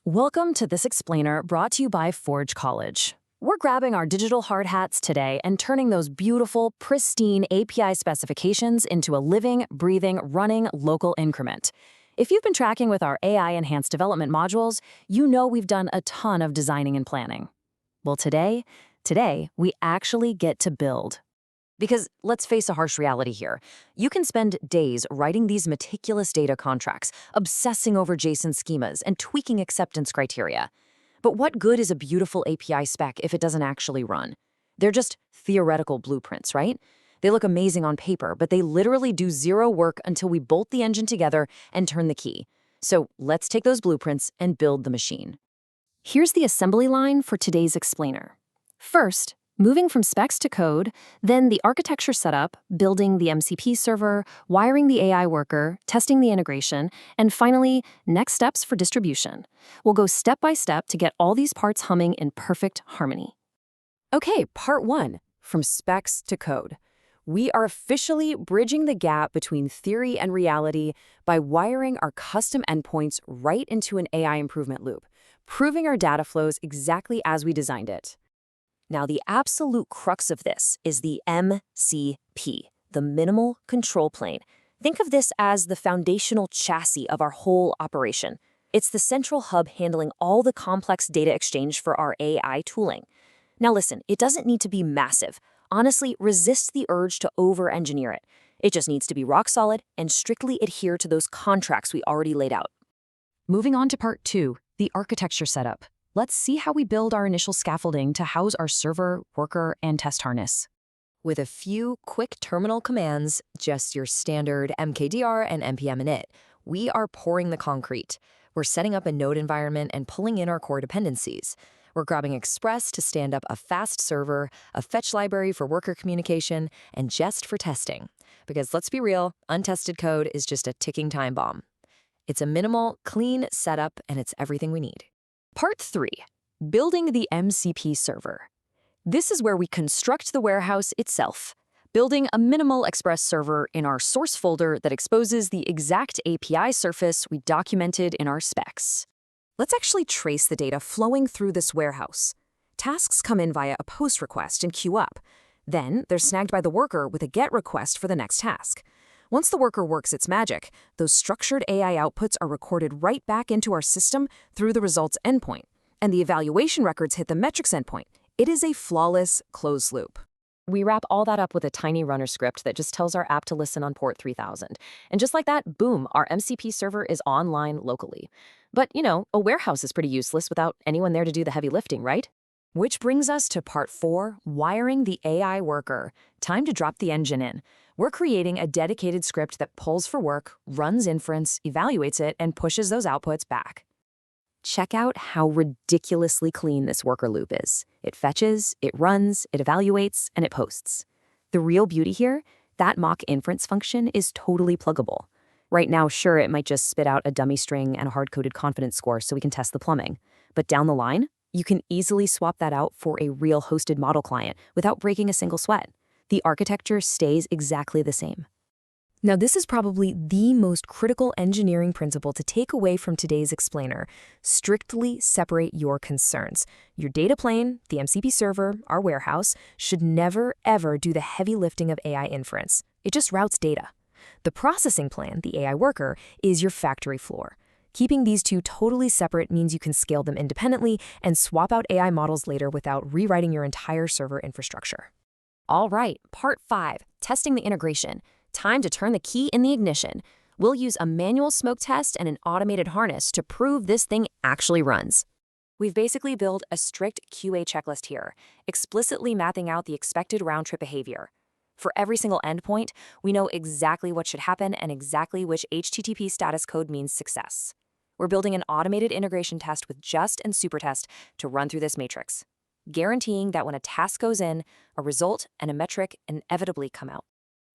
Welcome to this explainer brought to you by Forge College. We're grabbing our digital hard hats today and turning those beautiful, pristine API specifications into a living, breathing, running local increment. If you've been tracking with our AI-enhanced development modules, you know we've done a ton of designing and planning. Well, today we actually get to build. Because let's face a harsh reality here. You can spend days writing these meticulous data contracts, obsessing over JSON schemas, and tweaking acceptance criteria. But what good is a beautiful API spec if it doesn't actually run? They're just theoretical blueprints, right? They look amazing on paper, but they literally do zero work until we bolt the engine together and turn the key. So let's take those blueprints and build the machine. Here's the assembly line for today's explainer. First, moving from specs to code, then the architecture setup, building the MCP server, wiring the AI worker, testing the integration, and finally, next steps for distribution. We'll go step by step to get all these parts humming in perfect harmony. Okay, part one, from specs to code. We are officially bridging the gap between theory and reality by wiring our custom endpoints right into an AI improvement loop, proving our data flows exactly as we designed it. Now, the absolute crux of this is the MCP, the minimal control plane. Think of this as the foundational chassis of our whole operation. It's the central hub handling all the complex data exchange for our AI tooling. Now listen, it doesn't need to be massive. Honestly, resist the urge to over-engineer it. It just needs to be rock solid and strictly adhere to those contracts we already laid out. Moving on to part two, the architecture setup. Let's see how we build our initial scaffolding to house our server, worker, and test harness. With a few quick terminal commands, just your standard mkdir and npm init, we are pouring the concrete. We're setting up a node environment and pulling in our core dependencies. We're grabbing Express to stand up a fast server, a fetch library for worker communication, and Jest for testing. Because let's be real, untested code is just a ticking time bomb. It's a minimal, clean setup, and it's everything we need. Part 3. Building the MCP server. This is where we construct the warehouse itself, building a minimal Express server in our source folder that exposes the exact API surface we documented in our specs. Let's actually trace the data flowing through this warehouse. Tasks come in via a post request and queue up. Then they're snagged by the worker with a get request for the next task. Once the worker works its magic, those structured AI outputs are recorded right back into our system through the results endpoint, and the evaluation records hit the metrics endpoint. It is a flawless closed loop. We wrap all that up with a tiny runner script that just tells our app to listen on port 3000. And just like that, boom, our MCP server is online locally. But, a warehouse is pretty useless without anyone there to do the heavy lifting, right? Which brings us to part 4, wiring the AI worker. Time to drop the engine in. We're creating a dedicated script that pulls for work, runs inference, evaluates it, and pushes those outputs back. Check out how ridiculously clean this worker loop is. It fetches, it runs, it evaluates, and it posts. The real beauty here, that mock inference function is totally pluggable. Right now, sure, it might just spit out a dummy string and a hard-coded confidence score so we can test the plumbing. But down the line, you can easily swap that out for a real hosted model client without breaking a single sweat. The architecture stays exactly the same. Now, this is probably the most critical engineering principle to take away from today's explainer. Strictly separate your concerns. Your data plane, the MCP server, our warehouse, should never, ever do the heavy lifting of AI inference. It just routes data. The processing plan, the AI worker, is your factory floor. Keeping these two totally separate means you can scale them independently and swap out AI models later without rewriting your entire server infrastructure. All right, part 5, testing the integration. Time to turn the key in the ignition. We'll use a manual smoke test and an automated harness to prove this thing actually runs. We've basically built a strict QA checklist here, explicitly mapping out the expected round-trip behavior. For every single endpoint, we know exactly what should happen and exactly which HTTP status code means success. We're building an automated integration test with Just and Supertest to run through this matrix, guaranteeing that when a task goes in, a result and a metric inevitably come out.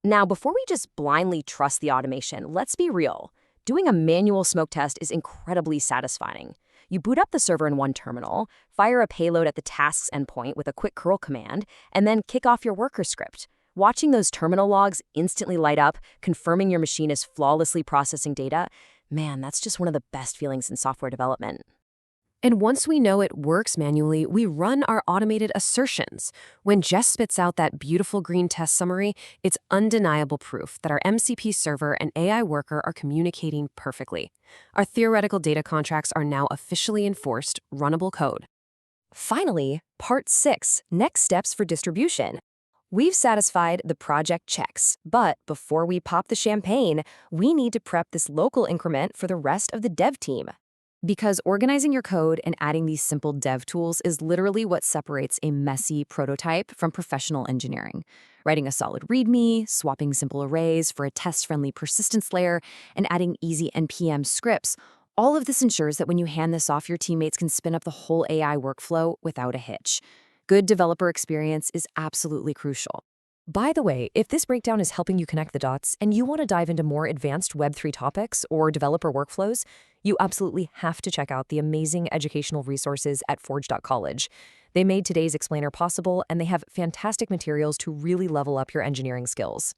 Now, before we just blindly trust the automation, let's be real. Doing a manual smoke test is incredibly satisfying. You boot up the server in one terminal, fire a payload at the task's endpoint with a quick curl command, and then kick off your worker script. Watching those terminal logs instantly light up, confirming your machine is flawlessly processing data, man, that's just one of the best feelings in software development. And once we know it works manually, we run our automated assertions. When Jess spits out that beautiful green test summary, it's undeniable proof that our MCP server and AI worker are communicating perfectly. Our theoretical data contracts are now officially enforced, runnable code. Finally, Part 6, Next Steps for Distribution. We've satisfied the project checks, but before we pop the champagne, we need to prep this local increment for the rest of the dev team. Because organizing your code and adding these simple dev tools is literally what separates a messy prototype from professional engineering. Writing a solid README, swapping simple arrays for a test-friendly persistence layer, and adding easy NPM scripts, all of this ensures that when you hand this off, your teammates can spin up the whole AI workflow without a hitch. Good developer experience is absolutely crucial. By the way, if this breakdown is helping you connect the dots and you want to dive into more advanced Web3 topics or developer workflows, you absolutely have to check out the amazing educational resources at forge.college. They made today's explainer possible, and they have fantastic materials to really level up your engineering skills.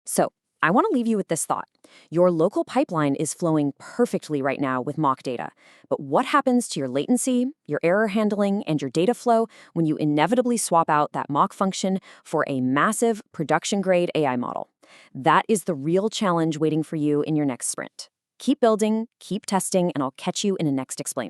So, I want to leave you with this thought. Your local pipeline is flowing perfectly right now with mock data. But what happens to your latency, your error handling, and your data flow when you inevitably swap out that mock function for a massive production-grade AI model? That is the real challenge waiting for you in your next sprint. Keep building, keep testing, and I'll catch you in the next explainer.